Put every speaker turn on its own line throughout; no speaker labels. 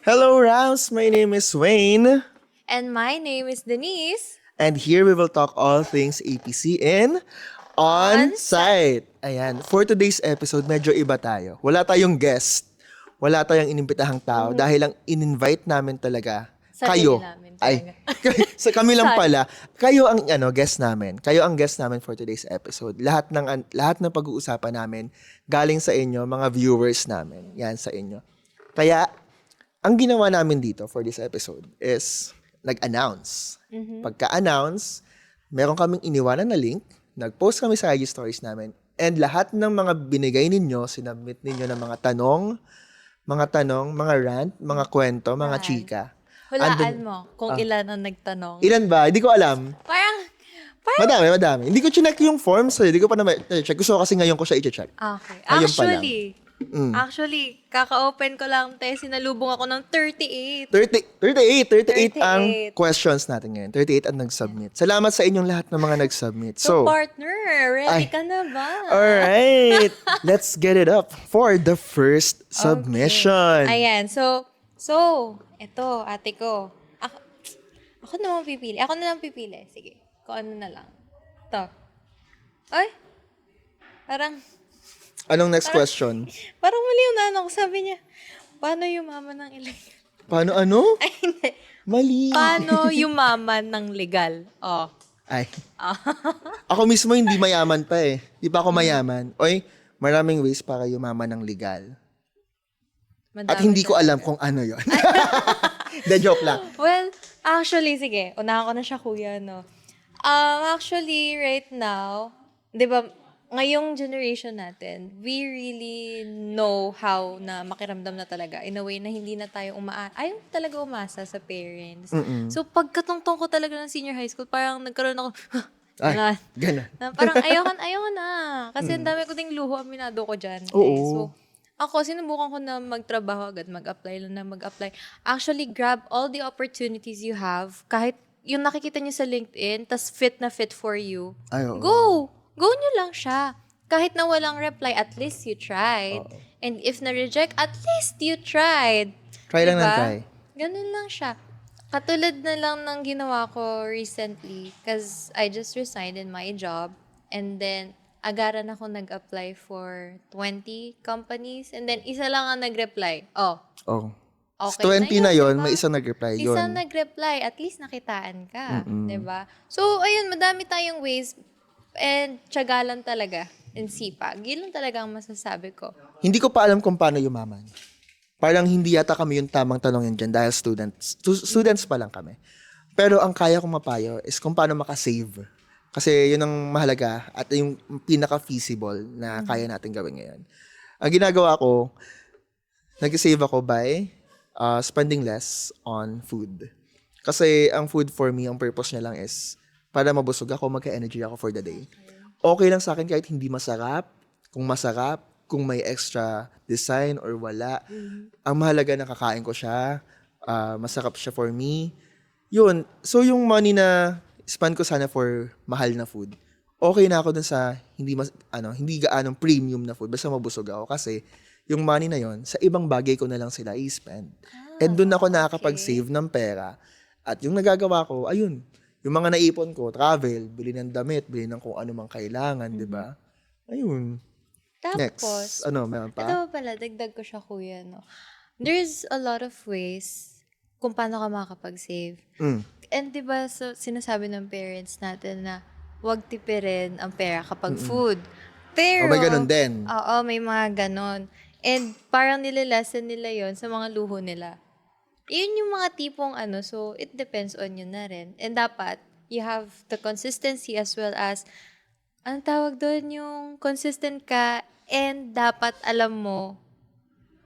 Hello, Rams. My name is Wayne.
And my name is Denise.
And here we will talk all things APC in On Site. Ayan. For today's episode, medyo iba tayo. Wala tayong guest. Wala tayong inimbitahang tao dahil ang in-invite namin talaga
Sarili
kayo.
namin
Ay,
talaga.
sa kami lang
Sorry.
pala. Kayo ang guest namin. Kayo ang guest namin for today's episode. Lahat ng pag-uusapan namin galing sa inyo, mga viewers namin. Yan sa inyo. Kaya ang ginawa namin dito for this episode is nag-announce. Pagka-announce, meron kaming iniwanan na link, nag-post kami sa IG stories namin, and lahat ng mga binigay ninyo, sinubmit ninyo ng mga tanong, mga rant, mga kwento, mga
Rant.
chika.
Hulaan
Andun-
mo kung ilan ang nagtanong.
Ilan ba? Hindi ko alam.
Parang,
Madami. Hindi ko chinek yung forms. Hindi ko pa naman check. Gusto ko kasi ngayon ko siya i-check.
okay.
Ayun pa lang.
Actually, kaka-open ko lang, sinalubong ako ng 38.
38 ang
38.
questions natin ngayon. 38 ang nag-submit. Salamat sa inyong lahat ng mga nag-submit.
So,
So,
partner, ready
Ay.
ka na ba?
alright. Let's get it up for the first submission.
Ayan, so, eto, ate ko. Ako naman pipili. Ako na lang pipili. Sige, kung ano na lang. Ito. Ay, parang
Anong next question?
mali yung nanong. Sabi niya, paano yumaman ng illegal?
Paano ano?
Ay, hindi.
Mali.
Paano yumaman ng legal? Oh.
Ay. Ako mismo hindi mayaman pa eh. Di pa ako mayaman. Oy, maraming ways para yumaman ng legal. At
Madami
hindi ko
talaga.
alam kung ano yon. The joke lang.
Well, actually, sige. Unahan ko na siya, kuya, no? Actually, right now, di ba, ngayong generation natin, we really know how na makiramdam na talaga. In a way na hindi na tayo ayaw talaga umasa sa parents. So, pagkatungtong ko talaga ng senior high school, parang nagkaroon ako,
Ay, ganun.
na parang ayoko na. Kasi ang dami ko ding luho, aminado ko dyan.
Oo.
So, ako, sinubukan ko na magtrabaho agad, mag-apply. Actually, grab all the opportunities you have. Kahit yung nakikita niyo sa LinkedIn, tas fit na fit for you.
Ay, oo.
Go! Go nyo lang siya. Kahit na walang reply, at least you tried. And if na-reject, at least you tried.
Try lang ng
Diba?
try.
Ganun lang siya. Katulad na lang ng ginawa ko recently because I just resigned in my job and then agaran ako nag-apply for 20 companies and then isa lang ang nag-reply. Oh,
Oh.
okay
20 na yon,
diba?
may isang nag-reply yun.
Isang nag-reply, at least nakitaan ka. 'Di ba? So, ayun, madami tayong ways and tiyagalan talaga and sipag. Yun lang talaga ang masasabi ko.
Hindi ko pa alam kung paano yumaman. Parang hindi yata kami yung tamang tanongin dyan dahil students pa lang kami. Pero ang kaya kong mapayo is kung paano makasave. Kasi yun ang mahalaga at yung pinaka-feasible na kaya natin gawin ngayon. Ang ginagawa ko, nag-save ako by spending less on food. Kasi ang food for me, ang purpose niya lang is para mabusog ako, magka-energy ako for the day. Okay lang sa akin kahit hindi masarap. Kung masarap, kung may extra design or wala. Ang mahalaga nakakain ko siya. Masarap siya for me. Yun. So yung money na spend ko sana for mahal na food, okay na ako dun sa hindi gaanong premium na food. Basta mabusog ako kasi yung money na yon sa ibang bagay ko na lang sila i-spend. And dun ako nakakapag-save ng pera. At yung nagagawa ko, ayun, yung mga naipon ko, travel, bili ng damit, bili ng kung ano mang kailangan, di ba? Ayun. Next.
Tapos,
Ano, meron pa?
ito pala, dagdag ko siya, kuya, no? There's a lot of ways kung paano ka makakapag-save. And di ba, so, sinasabi ng parents natin na huwag tipirin ang pera kapag food. Pero,
May ganun din.
Oo, may mga ganon. And parang nililesen nila yon sa mga luho nila. Yun yung mga tipong so it depends on you na rin. And dapat, you have the consistency as well as, ang tawag doon yung consistent ka and dapat alam mo,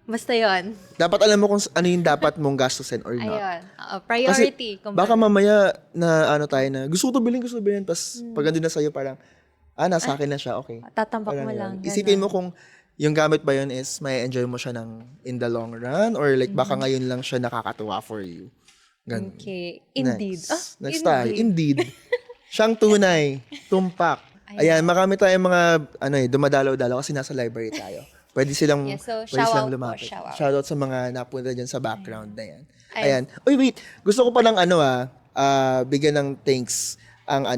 basta yon.
Dapat alam mo kung ano yung dapat mong gastusin or not.
Ayun. Priority.
Kasi baka mamaya na tayo na gusto ko bilhin. Tapos pag andun na sa'yo parang, nasa akin na siya, okay.
Tatambak mo
Parang
lang.
yun. Isipin mo kung yung gamit ba yun is may enjoy mo siya in the long run or like baka ngayon lang siya nakakatuwa for you. Ganun.
Okay. Indeed.
Next tayo. Indeed. Siyang tunay. Tumpak. Ayan, marami tayong mga dumadalaw-dalaw kasi nasa library tayo. Pwede silang,
Yeah, so
pwede
shout
silang
out po,
lumapit.
shout out.
Shoutout sa mga napunta dyan sa background na yan.
Ayan.
Ayan. Uy, wait. Gusto ko pa ng bigyan ng thanks ang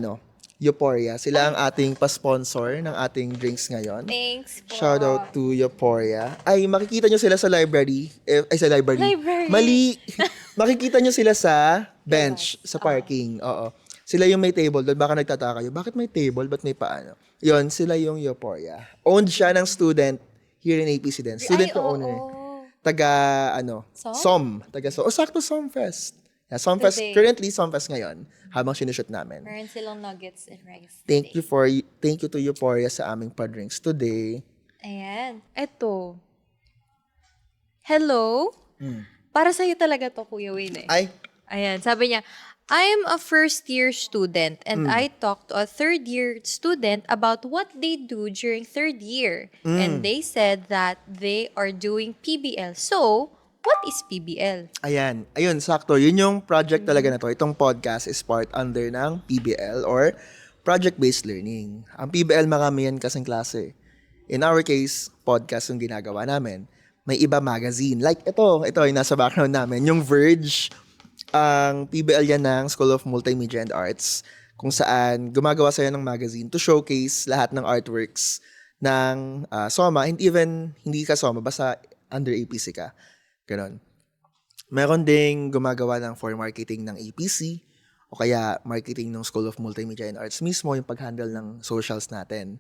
Euphoria. Sila ang ating pa-sponsor ng ating drinks ngayon.
Thanks po.
Shout out to Euphoria. Ay, makikita nyo sila sa library. Sa library.
Library.
Mali. Makikita nyo sila sa bench, sa parking. Oo. Sila yung may table doon. Baka nagtataka kayo, bakit may table? Ba't may paano? Yun, sila yung Euphoria. Owned siya ng student here in APC din. Student yung owner. Taga, SOM. Taga SOM. Sakto SOMFest. Yeah, SOMFest.
Today.
Currently, SOMFest ngayon. Habang sinushoot namin.
Meron silang nuggets and rice.
Thank you to Euphoria sa aming pa-drinks today.
Ayan. Eto. Hello? Para sa'yo talaga to, Kuya Wayne.
Ay,
Ayan. Sabi niya, I'm a first-year student and I talked to a third-year student about what they do during third year. And they said that they are doing PBL. So, what is PBL?
ayan. Ayun, sakto. Yun yung project talaga na to. Itong podcast is part under ng PBL or Project-Based Learning. Ang PBL, marami yan kasing klase. In our case, podcast yung ginagawa namin. May iba magazine. Like ito yung nasa background namin. Yung Verge, ang PBL yan ng School of Multimedia and Arts, kung saan gumagawa sila ng magazine to showcase lahat ng artworks ng SOMA, and even hindi ka SOMA, basta under APC ka. Ganon. Meron ding gumagawa ng for marketing ng APC, o kaya marketing ng School of Multimedia and Arts mismo, yung pag-handle ng socials natin.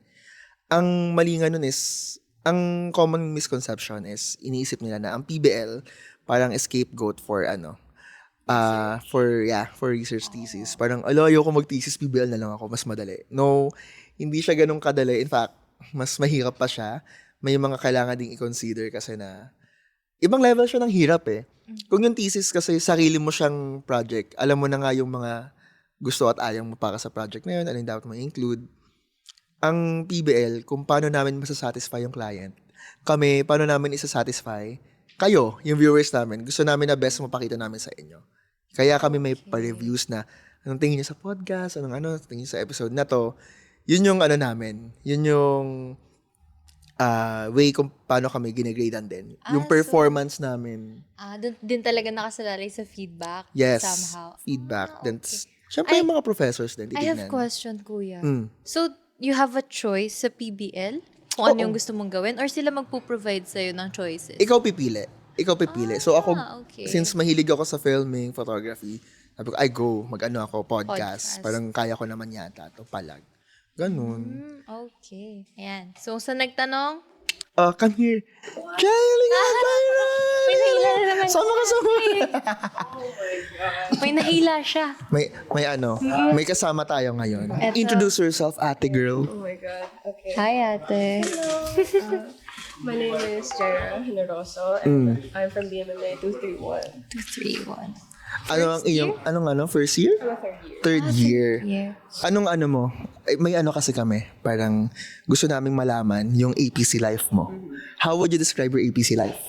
Ang mali nga nun is, ang common misconception is, iniisip nila na ang PBL parang scapegoat for for research thesis. Parang, ayoko mag-thesis, PBL na lang ako, mas madali. No, hindi siya ganun kadali. In fact, mas mahirap pa siya. May mga kailangan ding i-consider kasi na, ibang level siya ng hirap eh. Kung yung thesis kasi sarili mo siyang project, alam mo na nga yung mga gusto at ayaw mo para sa project na yun, ano yung dapat mo include. Ang PBL, kung paano namin masasatisfy yung client. Kami, paano namin isasatisfy kayo, yung viewers namin. Gusto namin na best mapakita namin sa inyo. Kaya kami may pa-reviews na anong tingin niyo sa podcast, anong tingin niyo sa episode na to. Yun yung namin. Yun yung way kung paano kami ginegradean din. Yung performance namin.
Doon din talaga nakasalalay sa feedback.
Yes.
Somehow.
Feedback. Then,
Okay.
syempre yung mga professors din.
I have
titignan.
question, Kuya.
Mm.
So, you have a choice sa PBL? Kung ano yung gusto mong gawin? Or sila magpo-provide sa'yo ng choices?
Ikaw pipili. So ako,
okay.
since mahilig ako sa filming, photography, sabi ko, mag-ano ako, podcast.
Podcast.
Parang kaya ko naman yata to palag. Ganun.
Okay. Ayan. So, sa nagtanong,
Come here. Jailing
may nahila na naman.
Sama ka.
May nahila siya.
May kasama tayo ngayon. Introduce yourself, ate girl.
Oh my God. Okay.
Hi, ate.
My name is Jera Generoso and I'm from BMMA 231.
231.
First year?
I'm a third year.
Third year.
Yeah.
Anong mo? May kasi kami. Parang gusto naming malaman yung APC life mo. How would you describe your APC life?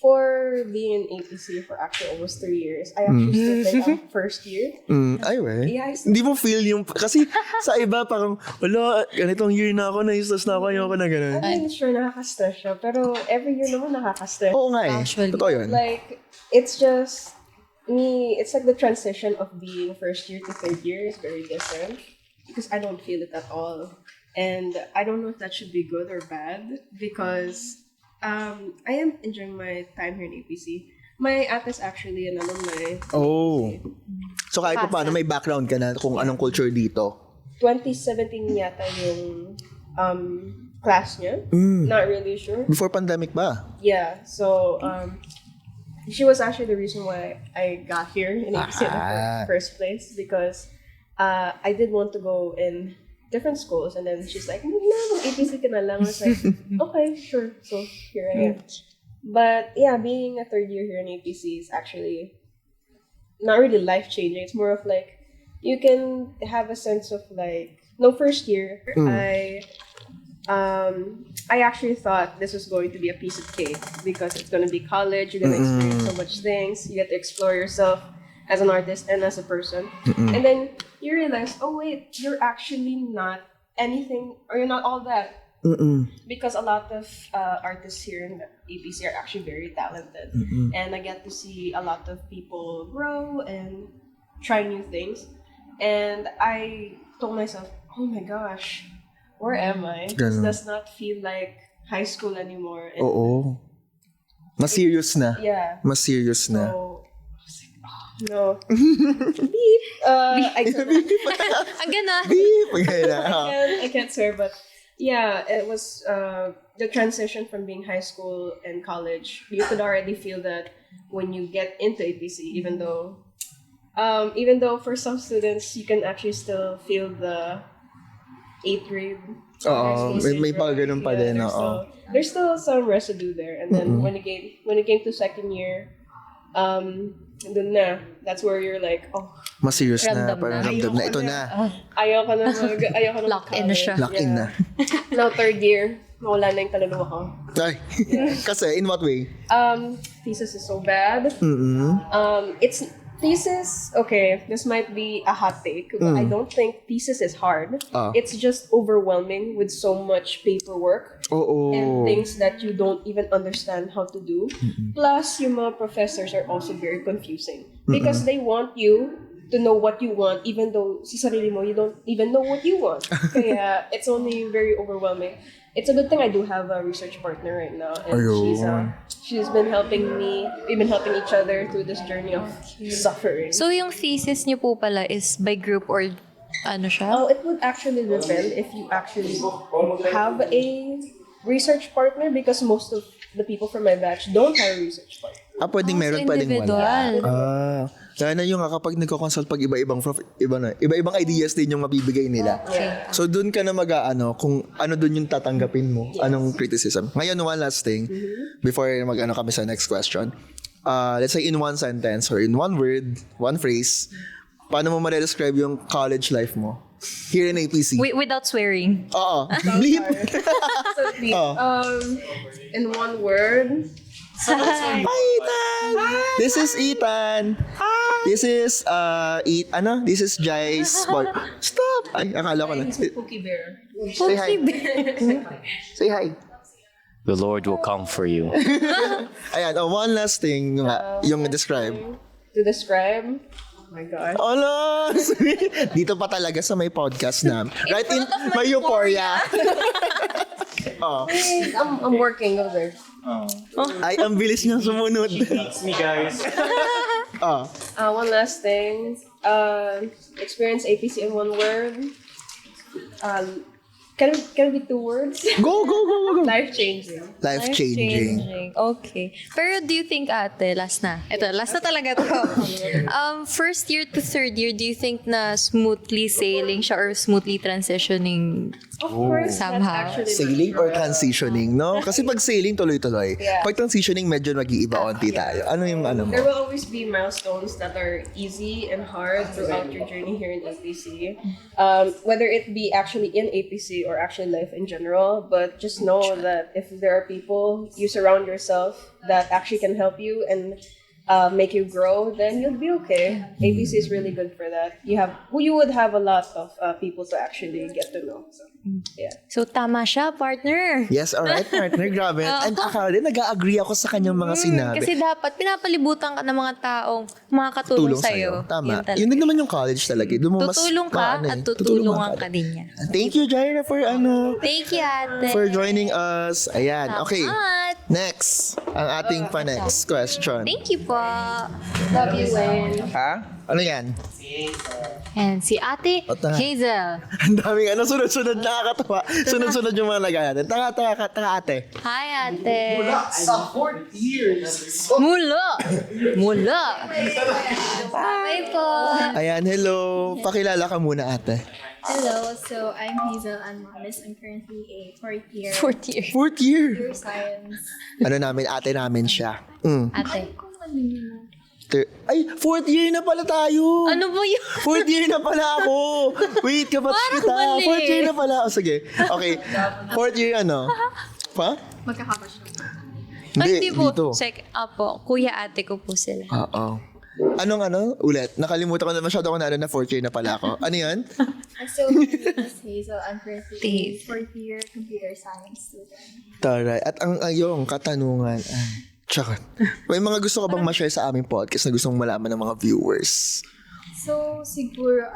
For being in APC for actually almost 3 years, I actually feel like I'm first year.
Ay, we.
Yeah,
Hindi mo feel yung... Kasi sa iba, parang, wala, ganitong year na ako, na-stress na ako, ayoko na ganun.
I'm not sure nakaka-stress siya, pero every year naman nakaka-stress.
Oo nga eh.
Actually.
Totoo yun.
Like, it's just me, it's like the transition of being first year to third year is very different because I don't feel it at all. And I don't know if that should be good or bad because I am enjoying my time here in APC. My ate is actually an alumni.
Oh. So kahit pa paano, may background ka na kung anong culture dito.
2017 yata yung class niya. Not really sure.
Before pandemic ba?
Yeah, so she was actually the reason why I got here in APC in the first place because I did want to go in different schools and then she's like, no, APC ka na lang. I was like, okay, sure. So here I am. But yeah, being a third year here in APC is actually not really life-changing. It's more of like, you can have a sense of like, first year, I actually thought this was going to be a piece of cake because it's going to be college, you're going to experience so much things, you get to explore yourself as an artist and as a person. And then you realize, oh wait, you're actually not anything, or you're not all that. because a lot of artists here in the APC are actually very talented, and I get to see a lot of people grow and try new things. And I told myself, "Oh my gosh, where am I? This
Ganun.
does not feel like high school anymore." And
Oo. Mas serious na.
yeah,
Mas serious na.
so I was like, "Oh no, beep." I
Ang gana.
Beep! Ganyan na.
I can't swear, but yeah, it was the transition from being high school and college. You could already feel that when you get into APC, even though for some students you can actually still feel the 8th grade.
Oo, may pa ganun pa din, oo.
There's still some residue there, and then when it came to second year, dun na, that's where you're like, oh,
Mas serious na.
Ramdam
Parang
na.
ramdam na. Ito na.
ayoko na
Lock in na siya.
Lock in na.
Now third year, nawala na yung kaluluwa ko.
Ay. Kasi, in what way?
Thesis is so bad. It's thesis. Okay, this might be a hot take, but I don't think thesis is hard. It's just overwhelming with so much paperwork
Oo.
and things that you don't even understand how to do. Plus, yung mga professors are also very confusing because they want you to know what you want, even though sa sarili mo you don't even know what you want. Kaya it's only very overwhelming. It's a good thing I do have a research partner right now, and
Ayun.
she's been helping me. We've been helping each other through this journey of suffering.
So, yung thesis niyo po pala is by group or ano siya?
Oh, it would actually depend if you actually have a research partner, because most of the people from my batch don't have a research partner.
Pwedeng
So,
meron, pwedeng wala.
individual.
Kaya na yung kapag nagko-consult pag iba-ibang ideas din yung mabibigay nila. So doon ka na kung ano doon yung tatanggapin mo, anong criticism. Ngayon, one last thing, before kami sa next question. Let's say in one sentence or in one word, one phrase, paano mo ma-describe yung college life mo here in APC?
Without swearing.
Oo. Bleep.
In one word,
Hi, Ethan! This is Ethan. This is, This is Jai's boy. Stop! Ay, akala ko na.
Cookie Bear.
Say hi. Say hi.
The Lord will come for you.
Ayan, one last thing yung describe.
To describe, oh my gosh.
Oh no! Dito pa talaga sa may podcast na. Right in may euphoria.
I'm working over there.
Ay, ang bilis niyang sumunod.
It's me, guys.
One last thing. Experience APC in one word. Can it be 2 words?
Go.
Life changing.
Life-changing.
Okay. Pero do you think, ate, last na talaga to. First year to third year, do you think na smoothly sailing siya or smoothly transitioning?
Of course,
somehow.
that's actually
Sailing or transitioning, no? Kasi pag sailing, tuloy-tuloy.
Yeah.
Pag transitioning, medyo mag-iiba onti tayo. Ano yung mo?
There will always be milestones that are easy and hard throughout your journey here in APC. Whether it be actually in APC or actually life in general, but just know that if there are people you surround yourself that actually can help you and make you grow, then you'll be okay. APC is really good for that. You would have a lot of people to actually get to know. So, yeah.
So, tama siya, partner.
Yes, alright, partner. Grabe. And akala din, nag-agree ako sa kanyang mga sinabi.
Kasi dapat pinapalibutan ka ng mga taong makakatulong sa'yo.
Tama.
talaga.
Yun din naman yung college talaga. Doon mo mas
Tutulong ka
maano
at
eh.
tutulungan ka din niya.
Thank you, Jaira, for
Thank you, ate.
for joining us. Ayan, okay.
Salamat.
Next, ang ating pa-next question.
Thank you po.
Love you, Wayne.
Ha? Ano yan?
And si ate
Ota.
Hazel.
Ang daming sunod-sunod nakakatawa. Sunod-sunod yung mga lagay natin. Tanga ate.
Hi, ate.
Sa 4 years.
Mula. Hi po.
Ayan, hello. Pakilala ka muna, ate.
Hello, so I'm Hazel Anmanes. I'm currently a fourth year
Fourth year.
4th year.
computer science.
Ano namin, ate namin siya.
Ate.
Ay, 4th year na pala tayo.
Ano ba yun?
4th year na pala ako. Wait, kabatch
Parang
kita.
mali.
4th year na pala. O, sige. Okay. 4th year ano? Pa?
Magkakabatch na.
Hindi,
Ay, di po.
dito.
Check up po. Kuya ate ko po sila.
Oo. Anong ulit? Nakalimutan ko na masyado ako na fourth year na pala ako. Ano yan?
So, my name is Hazel. I'm currently a fourth year computer science student.
Taray. At ang ayong katanungan, tsaka, may mga gusto ka bang ma-share sa aming podcast na gustong malaman ng mga viewers?
So, siguro,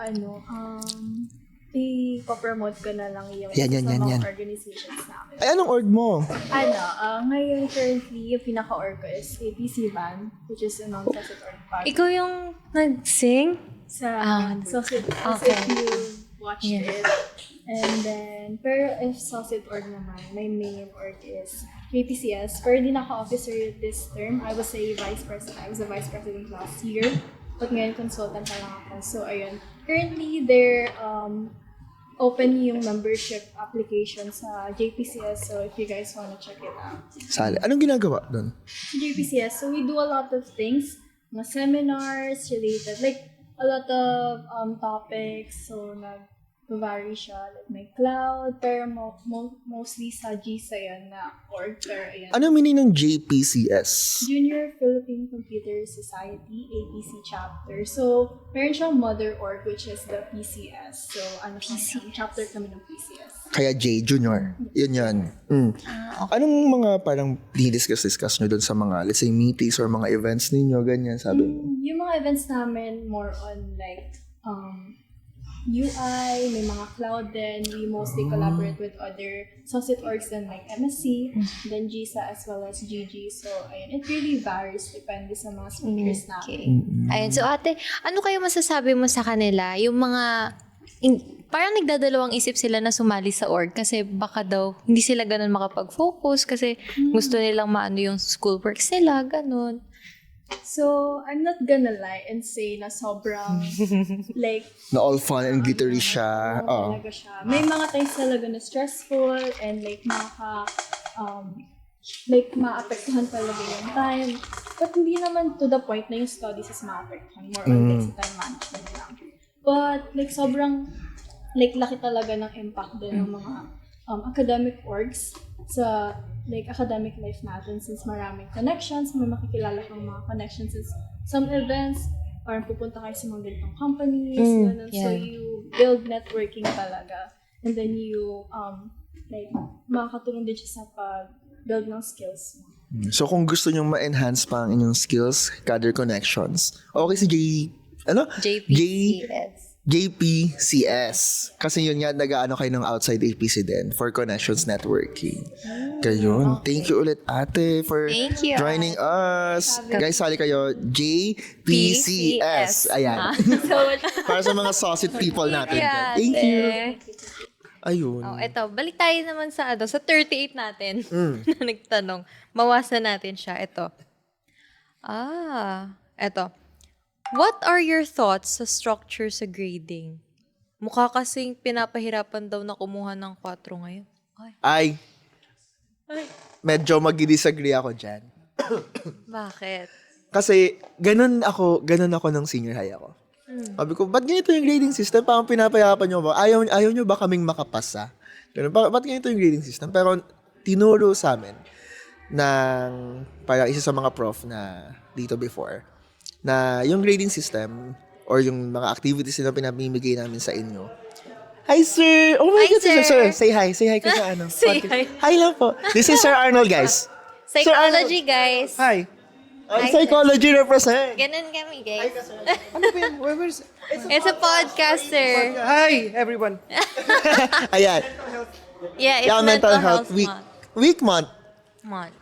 i-promote ko na lang yung
Yan.
mga organizations namin.
Ay, anong org mo?
Ngayon currently, yung pinaka-org ko is APC Van, which is a non-profit org part.
Ikaw yung nag-sing?
So if
Okay.
you watched it. And then, pero if Saucit org naman, my main org is KPCS. Pero hindi naka-officer this term. I was a vice president. I was a vice president last year. But ngayon, consultant na lang ako. So, ayun. Currently, they're open yung membership application sa JPCS. So, if you guys wanna check it out.
Sali. Anong ginagawa doon?
Sa JPCS, so we do a lot of things. Mga seminars related, like, a lot of topics. So, nag-vary siya. Like, may cloud, pero mostly sa GSA yan na org. Pero, ayan.
Ano meaning ng JPCS?
Junior Philippine Computer Society, APC chapter. So, meron siyang mother org, which is the PCS. So, chapter kami ng PCS.
Kaya J, junior. Yun. Anong mga parang discuss nyo doon sa mga, let's say, meetings or mga events ninyo, ganyan, sabi mo?
Yung mga events namin, more on like, UI, may mga cloud din. We mostly collaborate with other Saucit orgs din like MSC, then GSA as well as GG. So, ayun, it really varies depende sa mga speakers namin.
Ayun. So, ate, ano kayo masasabi mo sa kanila? Yung mga, parang nagdadalawang isip sila na sumali sa org kasi baka daw hindi sila ganun makapag-focus kasi gusto nilang maano yung schoolworks nila, ganun.
So, I'm not gonna lie and say na sobrang, like,
Na all fun and glittery siya.
talaga siya. May mga times talaga na stressful and like maapektuhan talaga yung time. But hindi naman to the point na yung studies is maapektuhan. More on like sa time management lang. But like sobrang like laki talaga ng impact din ng mga academic orgs sa like academic life natin since maraming connections, may makikilala kang mga connections sa some events, parang pupunta kayo sa mga ganitong companies, ganun. So you build networking talaga. And then you, like, makakatulong din siya sa pag-build ng skills mo.
So, kung gusto nyo ma-enhance pa ang inyong skills, gather connections, okay si JPCS. Kasi yun nga, nag-aano kayo ng outside APC din for connections networking. Kayun. Thank you ulit, ate, for
Thank you,
joining us. Guys, sali kayo, JPCS. Ayan. Para sa mga Saucit people natin. Thank you. Ayun.
Oh, eto, balik tayo naman sa sa 38 natin na nagtanong. Mawasan natin siya. Eto. Eto. What are your thoughts sa structure sa grading? Mukha kasing pinapahirapan daw na kumuha ng 4 ngayon.
Ay. Medyo mag-disagree ako dyan.
Bakit?
Kasi, ganun ako nung senior high ako. Sabi ko, ba't ganito yung grading system? Parang pinapayapan nyo ba? Ayaw nyo ba kaming makapasa? Ganun, ba't ganito yung grading system? Pero, tinuro sa amin ng parang isa sa mga prof na dito before, na yung grading system or yung mga activities na pinamimigay namin sa inyo. Hi, sir! Oh my
Hi,
God,
sir!
sir! Say hi. Say hi ka sa ano.
Say hi.
Hi lang po. This is Sir Arnold, guys.
Psychology, guys.
Hi.
Hi,
Psychology represent.
Ganun kami, guys.
Ano ba yan? Where's...
It's a podcast, sir.
Hi, everyone.
Ayan.
Yeah, it's
Yeah,
mental health
week.
month.
Week month.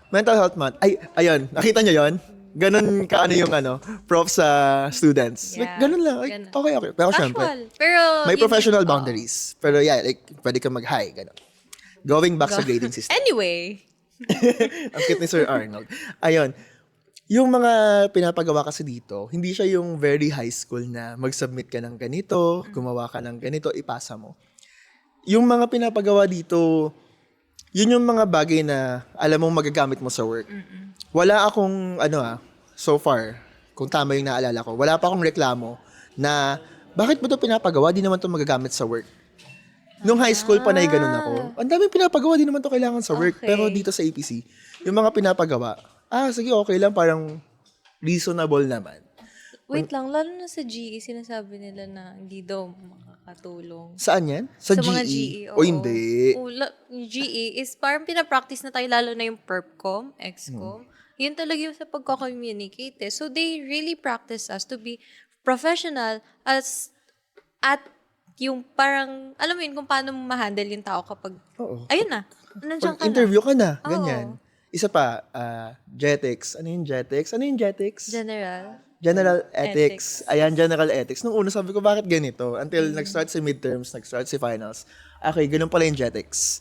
Mental health month. Ay, ayun. Nakita nyo yon? Ganon ka yung prof sa students. Like,
Yeah,
ganon lang. Like,
ganon.
okay. Pero syempre,
Casual. Pero,
may professional
yun-
boundaries. Pero yeah, like, pwede ka mag-hi. Ganon. Going back sa grading system.
Anyway.
Ang cute ni Sir Arnold. Ayun. Yung mga pinapagawa kasi dito, hindi siya yung very high school na mag-submit ka ng ganito, gumawa ka ng ganito, ipasa mo. Yung mga pinapagawa dito, yun yung mga bagay na alam mong magagamit mo sa work. Wala akong, so far, kung tama yung naalala ko, wala pa akong reklamo na bakit mo ito pinapagawa, di naman ito magagamit sa work. Nung high school pa na ganun ako, ang daming pinapagawa, di naman ito kailangan sa work.
Okay.
Pero dito sa APC, yung mga pinapagawa, sige, okay lang, parang reasonable naman.
Wait lang, lalo na sa GE, sinasabi nila na hindi daw makakatulong.
Saan yan? Sa
mga
GE?
GE,
O hindi.
Yung GE is parang pinapractice na tayo, lalo na yung PERPCOM, EXCOM. Yun talaga yung sa pagkaka-communicate. So they really practice us to be professional at yung parang, alam mo yun, kung paano mo ma-handle yung tao kapag,
Oo.
ayun na, nandiyan
Pag
ka
interview
na.
ka na,
Oo.
ganyan. Isa pa, Jetix. Ano yung Jetix?
General.
General Ethics. Ayan, General Ethics. Nung una sabi ko, bakit ganito? Until nag-start si midterms, nag-start si finals. Okay, ganun pala yung Jetix.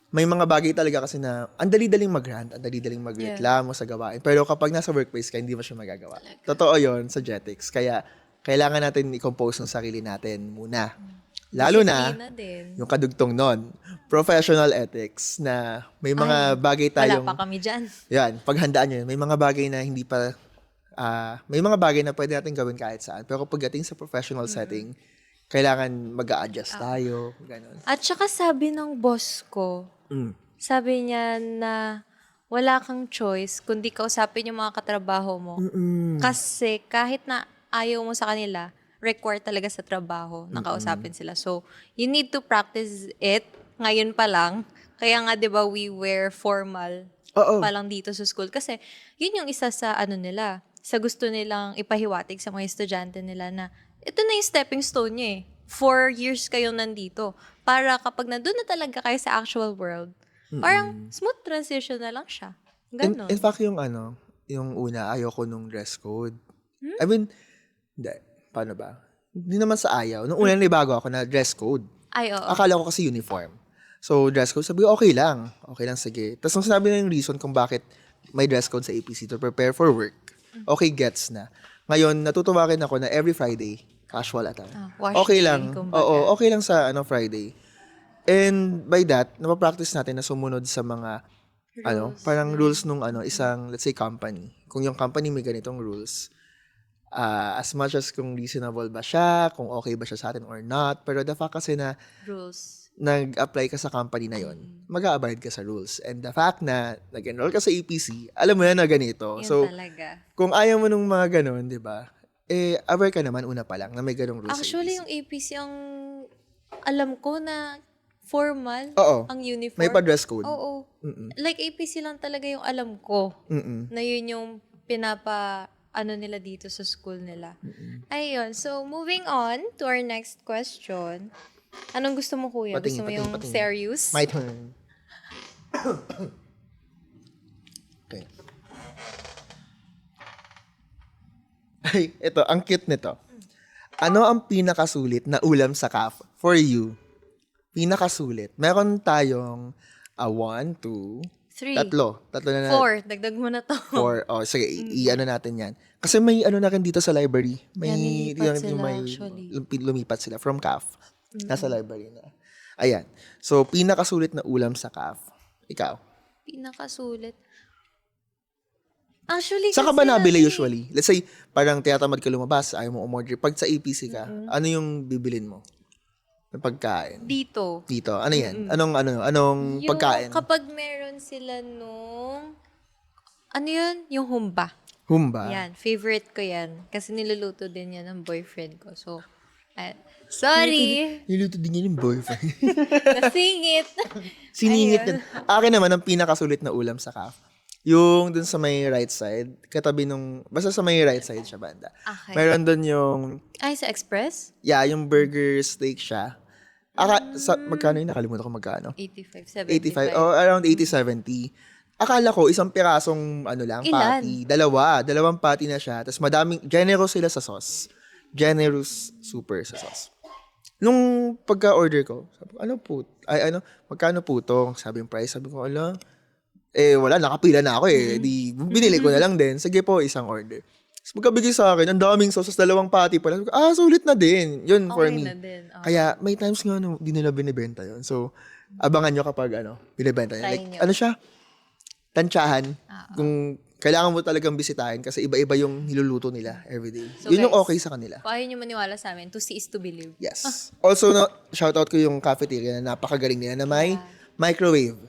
May mga bagay talaga kasi na ang dali-daling mag-rant, ang dali-daling magreklamo sa gawain. Pero kapag nasa workplace ka, hindi mo siya magagawa. Totoo yon sa Jetix. Kaya, kailangan natin i-compose ng sarili natin muna. Lalo na,
Disiplina din.
yung kadugtong nun, professional ethics na may mga bagay tayong...
Wala pa kami dyan.
Yan, paghandaan nyo yun. May mga bagay na hindi pa... may mga bagay na pwede natin gawin kahit saan. Pero pagdating sa professional setting, kailangan mag-a-adjust tayo. Ganun.
At saka sabi ng boss ko, sabi niya na wala kang choice kundi kausapin yung mga katrabaho mo. Kasi kahit na ayaw mo sa kanila, required talaga sa trabaho na kausapin sila. So, you need to practice it ngayon pa lang. Kaya nga, di ba, we wear formal
Oo.
pa lang dito sa school. Kasi, yun yung isa sa ano nila, sa gusto nilang ipahiwatig sa mga estudyante nila na ito na yung stepping stone nyo eh. 4 years kayong nandito. Para kapag nandun na talaga kayo sa actual world, parang smooth transition na lang siya. Ganon.
In fact, yung una, ayoko nung dress code. I mean, hindi. Paano ba? Hindi naman sa ayaw. Nung una, nibago ako na dress code.
Ay, oo.
Akala ko kasi uniform. So, dress code, sabi ko, okay lang. Okay lang, sige. Tapos nung sinabi na yung reason kung bakit may dress code sa APC to prepare for work, okay, gets na. Ngayon, natutuwa rin ako na every Friday, casual attire.
Wash
Okay
day,
lang.
kumbaga.
Oo, okay lang sa Friday. And by that, napapractice natin na sumunod sa mga parang rules nung isang, let's say, company. Kung yung company may ganitong rules, as much as kung reasonable ba siya, kung okay ba siya sa atin or not, pero the fact kasi na
Rules.
nag-apply ka sa company na yon, mag-a-abide ka sa rules. And the fact na nag-enroll ka sa APC, alam mo na ganito.
Yun
So,
talaga.
kung ayaw mo nung mga ganun, di ba, aware ka naman una pa lang na may ganung rules
Actually,
sa APC.
yung APC, ang alam ko na formal
Oo.
ang uniform.
May pa-dress code.
Oo. Like, APC lang talaga yung alam ko na yun yung nila dito sa school nila. Ayun. So, moving on to our next question. Anong gusto mo, kuya? Gusto mo yung
patingin.
serious?
My turn. Okay. Ay, ito, ang cute nito. Ano ang pinakasulit na ulam sa CAF for you? Pinakasulit. Meron tayong 1, 2,
3.
tatlo na
4. Dagdag mo na to.
4. Oh, sige, i-ano natin yan. Kasi may na rin dito sa library. May,
Yan, nilipat sila,
may
actually.
lumipat sila from CAF. Nasa library na. Ayan. So, pinakasulit na ulam sa CAF. Ikaw.
Pinakasulit. Actually,
Saan ka ba
kasi
nabili
natin-
usually? Let's say, parang tiyatamad ka lumabas, ayaw mo umorder. Pag sa APC ka, ano yung bibilin mo? Na pagkain?
Dito.
Dito. Ano yan? Anong
Yung
pagkain?
kapag meron sila nung, ano yun? Yung humba.
Humba.
Yan. Favorite ko yan. Kasi niluluto din yan ng boyfriend ko. So, sorry.
Niluto din niya yung boyfriend.
Nasingit.
Siningit yan. Akin naman, ang pinakasulit na ulam sa CAF. Yung dun sa may right side, katabi nung, basta sa may right side siya banda.
Okay.
Meron dun yung,
Ay, sa Express?
yung burger steak siya. Magkano yun? Nakalimutan ko magkano.
85,
85,
75.
around 80-70. Akala ko, isang pirasong,
Ilan?
patty. Dalawang patty na siya. Tapos generous sila sa sauce. Generous super sa sauce. Nung pagka-order ko, sabi ko, magkano po to? Sabi yung price, sabi ko, wala, nakapila na ako Di, binili ko na lang din. Sige po, isang order. Tapos magkabigay sa akin, ang daming sauce, dalawang patty pala. Sabi ko, sulit na din. Yun for
Okay
me.
na din. Okay.
Kaya may times nga di nila binibenta yun. So, abangan nyo kapag binibenta yun.
Try
Like,
nyo.
siya? Tansyahan. Kung kailangan mo talagang bisitahin kasi iba-iba yung niluluto nila everyday.
So,
Yun yung
guys,
okay sa kanila.
Kung ayaw nyo maniwala sa amin, to see is to believe.
Yes. Also, shoutout ko yung cafeteria na napakagaling nila na may microwave.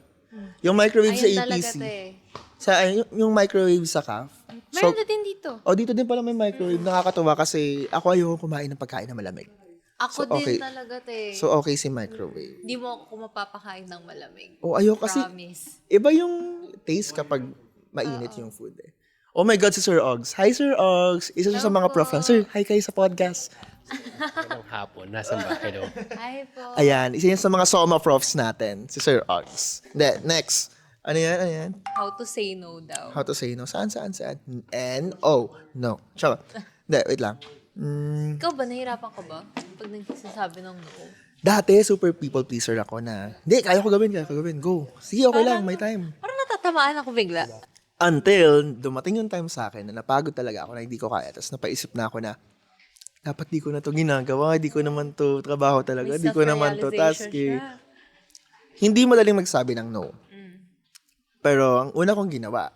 Yung microwave sa
Ayun talaga
APC.
to eh.
Yung microwave sa CAF.
Meron na din dito dito.
O, dito din pala may microwave. Nakakatuwa kasi ako ayoko kumain ng pagkain na malamig.
Ako
So, okay.
din talaga, te.
So, okay si microwave.
Di mo ako mapapakain ng malamig.
O, ayoko kasi,
Promise.
iba yung taste kapag mainit yung food eh. Oh my God, si Sir Oggs. Hi, Sir Oggs. Isa siya sa mga prof lang. Sir, hi kayo sa podcast.
Anong hapon? Nasa bahay daw.
Hi po.
Ayan, isa yan sa mga SOMA profs natin, si Sir Oggs. Next. Ano yan? Ano yan?
How to say no daw.
How to say no? Saan? N-O. No. Charot. Hindi, wait lang.
Ikaw ba, nahirapan ka ba? Pag nagsasabi ng no?
Dati, super people pleaser ako na, hindi, kaya ko gawin. Go. Sige, okay lang, may time.
Parang natatamaan ako bigla.
Until, dumating yung time sa akin na napagod talaga ako na hindi ko kaya. Tapos napaisip na ako na, dapat di ko na to ginagawa, di ko naman to trabaho talaga,
May
di ko naman to task
self-realization
eh.
siya.
Hindi madaling magsabi ng no. Pero ang una kong ginawa,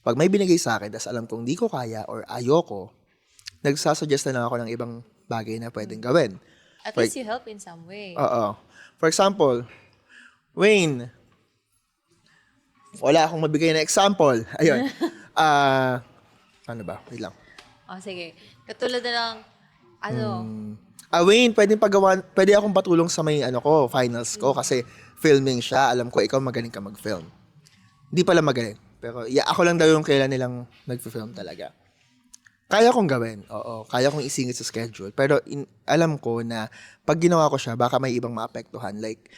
pag may binigay sa akin, tapos alam kong di ko kaya or ayoko, nagsasuggest na lang ako ng ibang bagay na pwedeng gawin.
At least you help in some way.
Oo. For example, Wayne, wala akong mabigay na example. Ayun. Ano ba? Wait lang.
Sige. Katulad na lang,
Wayne, pwede akong patulong sa may finals ko kasi filming siya. Alam ko ikaw magaling ka mag-film. Hindi pala magaling. Pero ako lang daw yung kailan nilang nag-film talaga. Kaya kong gawin. Oo. Kaya kong isingit sa schedule. Pero alam ko na pag ginawa ko siya, baka may ibang maapektuhan. Like,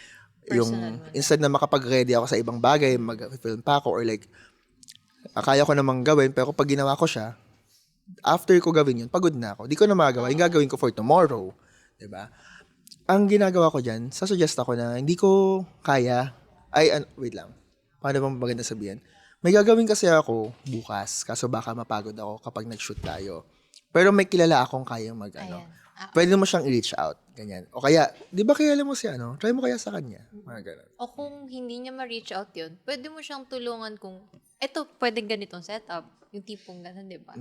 instead na makapag-ready ako sa ibang bagay, mag-film pa ako or like, kaya ko namang gawin. Pero pag ginawa ko siya, after ko gawin yun, pagod na ako. Di ko na magagawa. Yung gagawin ko for tomorrow. Diba? Ang ginagawa ko dyan, sasuggest ako na hindi ko kaya, wait lang. Paano bang maganda sabihin? May gagawin kasi ako bukas, kaso baka mapagod ako kapag nag-shoot tayo. Pero may kilala akong kayang pwede mo siyang i-reach out, ganyan. O kaya, di ba kilala mo si try mo kaya sa kanya. Mga ganun.
o kung hindi niya ma-reach out yun, pwede mo siyang tulungan kung, eto, pwedeng ganitong setup. Yung tipong ganun, di ba?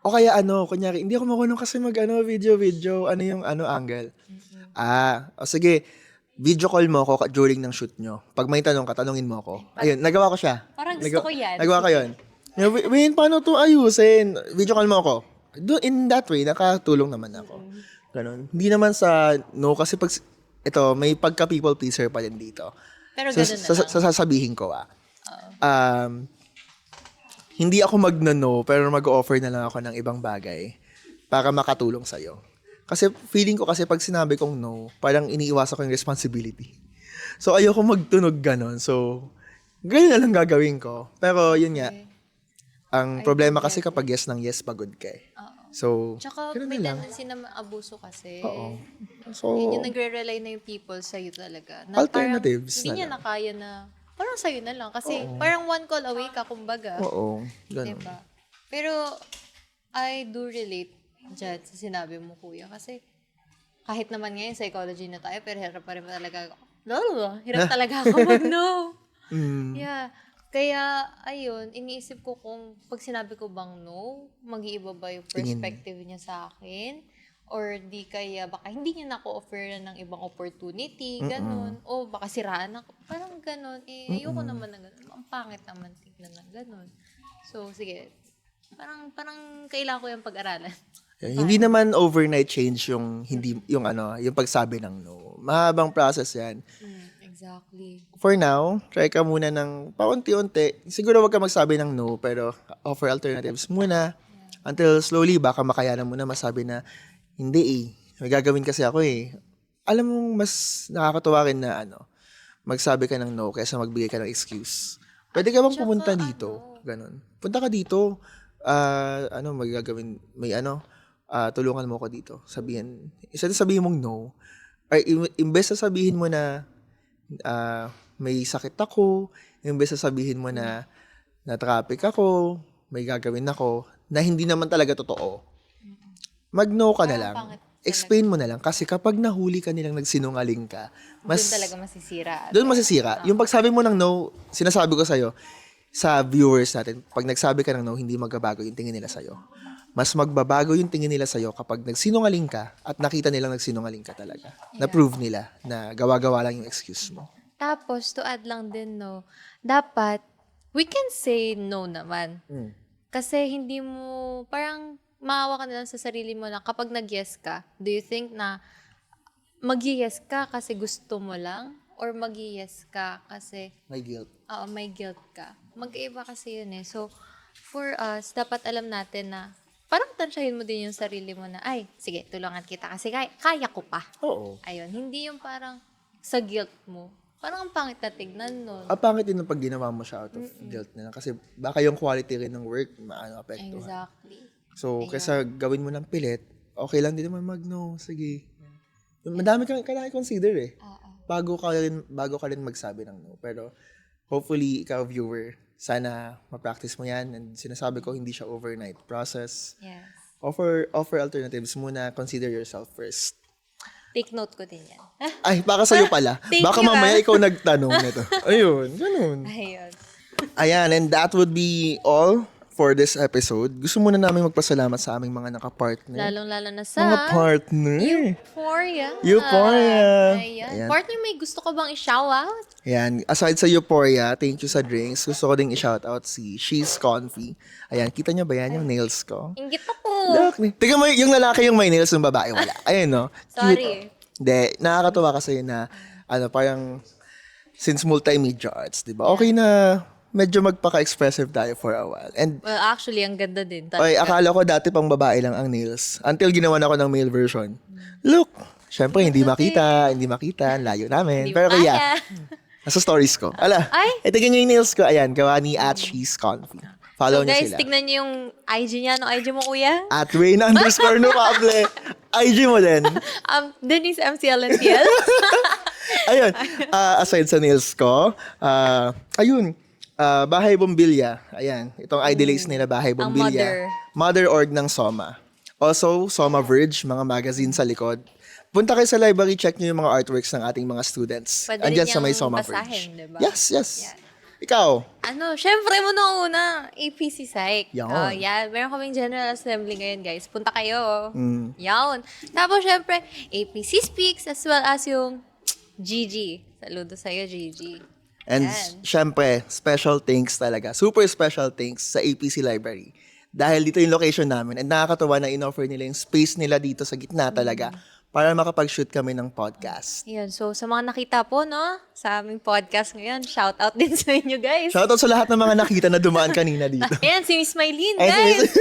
O kaya kunyari, hindi ako marunong kasi video, yung angle. Sige, video call mo ako during ng shoot nyo. Pag may tanong ka, tanungin mo ako. Ayun, nagawa ko siya.
Parang gusto ko yan.
Nagawa ko yun. Wayne, paano to ayusin? Video call mo ako. In that way, nakatulong naman ako. Ganon. Hindi naman sa no, kasi may pagka-people pleaser pa din dito.
Pero ganun na lang.
Sasabihin ko hindi ako magno-no, pero mag-offer na lang ako ng ibang bagay para makatulong sa'yo. Kasi feeling ko kasi pag sinabi kong no, parang iniiwasan ko yung responsibility. So, ayoko magtunog ganon. So, ganyan na lang gagawin ko. Pero, yun nga. Ang problema kasi kapag yes ng yes, pagod ka eh. So,
Tsaka
ganun
may
na lang.
tendency na maabuso kasi.
Oo. So,
Yun yung nagre-rely na yung people sa'yo talaga. Na
Alternatives
parang, hindi
na
niya
lang.
nakaya na, parang sa'yo na lang. Kasi parang one call away ka, kumbaga.
oo. Ganun.
Diba? Pero, I do relate dyan sa sinabi mo, kuya. Kasi, kahit naman ngayon, psychology na tayo, pero hirap pa rin talaga ako. Hirap talaga ako mag-no. Yeah. Kaya, ayun, iniisip ko kung pag sinabi ko bang no, mag-iiba ba yung perspective niya sa akin? Or di kaya, baka hindi niya na-offer ng ibang opportunity, ganun. O baka siraan ako. Parang ganun. Ayoko naman na ganun. Ang pangit naman tignan na ganun. So, sige. Parang kailangan ko yung pag-aralan.
Hindi naman overnight change yung yung pagsabi ng no. Mahabang process 'yan.
Exactly.
For now, try ka muna ng paunti-unti. Siguro wag ka magsabi ng no, pero offer alternatives muna until slowly baka makayanan mo na masabi na hindi may gagawin kasi ako eh. Alam mo mas nakakatuwa rin na magsabi ka ng no kaysa magbigay ka ng excuse. Pwede ka bang pumunta dito? Ganon. Punta ka dito. Magagawin tulungan mo ko dito. Sabihin mong no. Or imbes na sabihin mo na may sakit ako, imbes na sabihin mo na traffic ako, may gagawin ako, na hindi naman talaga totoo. Mag-no ka na lang. Explain mo na lang. Kasi kapag nahuli ka nilang nagsinungaling ka,
Doon talaga masisira.
doon masisira. Yung pagsabi mo ng no, sinasabi ko sa'yo, sa viewers natin, pag nagsabi ka ng no, hindi magbabago yung tingin nila sa'yo. Mas magbabago yung tingin nila sa'yo kapag nagsinungaling ka at nakita nilang nagsinungaling ka talaga. Na-prove nila na gawa-gawa lang yung excuse mo.
Tapos, to add lang din, no, dapat, we can say no naman. Kasi hindi mo, parang maawa ka na lang sa sarili mo na kapag nag-yes ka, do you think na mag-yes ka kasi gusto mo lang? Or mag-yes ka kasi
May guilt.
may guilt ka? Mag-iba kasi yun eh. So, for us, dapat alam natin na parang tansyahin mo din yung sarili mo na, ay, sige, tulungan kita kasi kaya ko pa.
Oo.
Ayun, hindi yung parang sa guilt mo. Parang ang pangit na tignan nun.
Ang pangit din ng pag ginawa mo siya out of guilt na lang. Kasi baka yung quality rin ng work, apektuhan.
Exactly.
So, kaysa gawin mo ng pilit, okay lang din naman mag-no. Sige. Madami kang kailangan consider eh. Bago ka rin magsabi ng no. Pero, hopefully, ikaw viewer, sana ma-practice mo yan. And sinasabi ko, hindi siya overnight process.
Yes.
Offer alternatives muna. Consider yourself first.
Take note ko din yan.
Ay, baka sa'yo pala.
Thank
Baka
you,
mamaya ikaw nagtanong nito. Ayun, ganun.
Ayun.
Ayan, and that would be all for this episode. Gusto muna namin magpasalamat sa aming mga nakapartner.
Lalong-lalo na sa
Mga partner.
Euphoria.
Euphoria.
Ayan.
Ayan.
Partner, may gusto ka bang i-shoutout?
Ayan, aside sa Euphoria, thank you sa drinks. Gusto ko ding i-shoutout si She's Comfy. Ayan, kita niyo ba yan yung nails ko?
Inggit ako.
Look, tingnan mo yung lalaki yung may nails, yung babae wala. Ayun, no?
Sorry.
Hindi, nakakatuwa kasi na, parang, since multimedia arts, di ba? Okay na, medyo magpaka-expressive tayo for a while. And,
Well, actually, ang ganda din.
ay, akala ko dati pang babae lang ang nails. Until ginawa na ako ng male version. Look, syempre, hindi makita, ang layo namin.
Hindi
Pero
mo
kaya,
kaya.
nasa stories ko. Ala,
Ay!
ito ganyan yung nails ko. Ayan, gawa ni She's Comfy. Follow
So
niyo
guys,
sila.
tignan niyo yung IG niya. No IG mo, kuya?
At Rain_Nocable. IG mo din.
Denise MCLNTL.
Ayun, aside sa nails ko, ayun, Bahay Bombilya. Ayan, itong idolize nila, Bahay Bombilya. Mother org ng Soma. Also, Soma Verge, mga magazine sa likod. Punta kayo sa library, check nyo yung mga artworks ng ating mga students.
Pwede
Andyan
rin
sa may
yung
Soma
basahin,
Verge.
diba?
Yes.
Yan.
Ikaw,
Syempre mo na una, APC Psych.
Yan.
Yan. Meron kaming General Assembly ngayon, guys. Punta kayo.
Mm.
Yan. Tapos, syempre, APC Speaks as well as yung GG. Saludo sa'yo, GG.
and
Yan.
syempre, special thanks talaga. Super special thanks sa APC Library. Dahil dito yung location namin and nakakatuwa na in-offer nila yung space nila dito sa gitna talaga para makapag-shoot kami ng podcast.
Yan. So, sa mga nakita po, no? Sa aming podcast ngayon, shout out din sa inyo, guys.
Shoutout sa lahat ng mga nakita na dumaan kanina dito.
Ayan, si Miss Mylene,
Ay,
guys.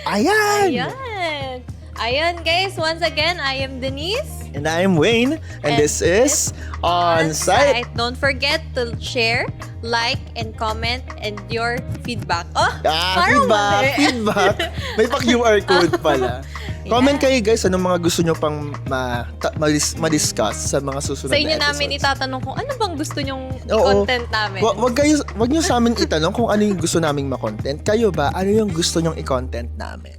Ayan!
Ayan. Ayan, guys. Once again, I am Denise.
And I'm Wayne, and this is On Site.
Don't forget to share, like, and comment, and your feedback. Oh, parang mali.
Feedback. May pa-QR code pala. Comment kayo guys, anong mga gusto nyo pang ma-discuss sa mga susunod
Sa inyo
na
namin
episodes.
itatanong kung ano bang gusto nyong
Oo.
content namin.
Wag nyo sa amin itanong kung ano yung gusto naming ma-content. Kayo ba, ano yung gusto nyong i-content namin?